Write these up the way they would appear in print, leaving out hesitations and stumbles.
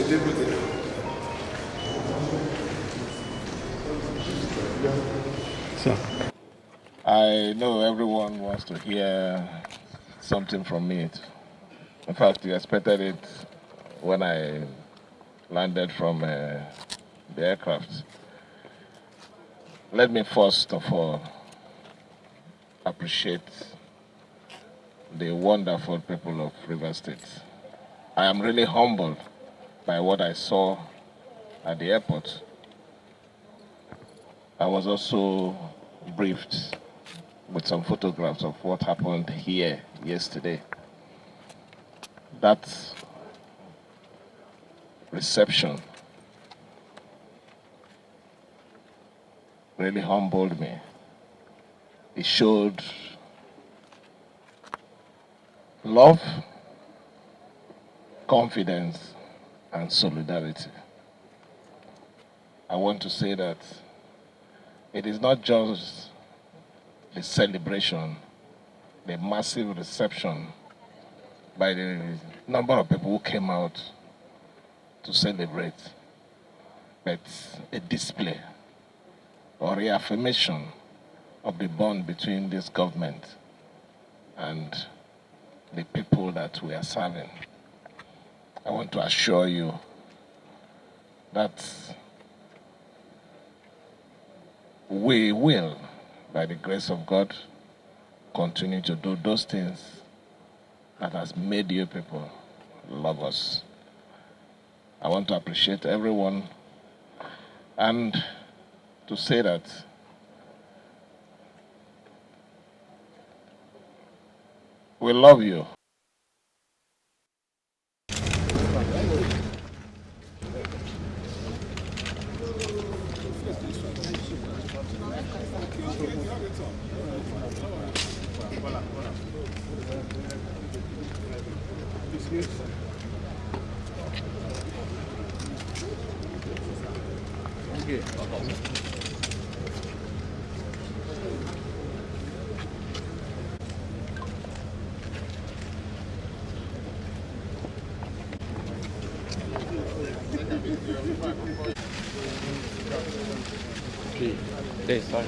So, I know everyone wants to hear something from me. In fact, you expected it when I landed from the aircraft. Let me first of all appreciate the wonderful people of River State. I am really humbled by what I saw at the airport. I was also briefed with some photographs of what happened here yesterday. That reception really humbled me. It showed love, confidence, and solidarity. I want to say that it is not just the celebration, the massive reception by the number of people who came out to celebrate, but a display or reaffirmation of the bond between this government and the people that we are serving. I want to assure you that we will, by the grace of God, continue to do those things that has made you people love us. I want to appreciate everyone and to say that we love you. Hey, sorry.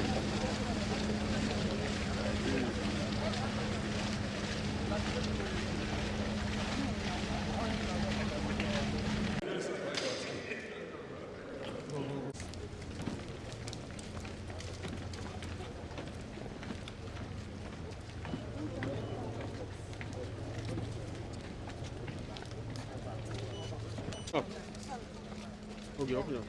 Oh. Okay, open up.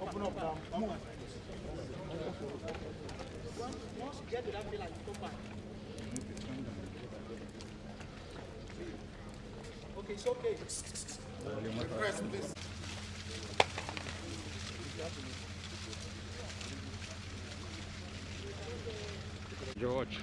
Open up now. Come on. Once you get to that pillar, you come back. Okay, it's okay. Press, please. George.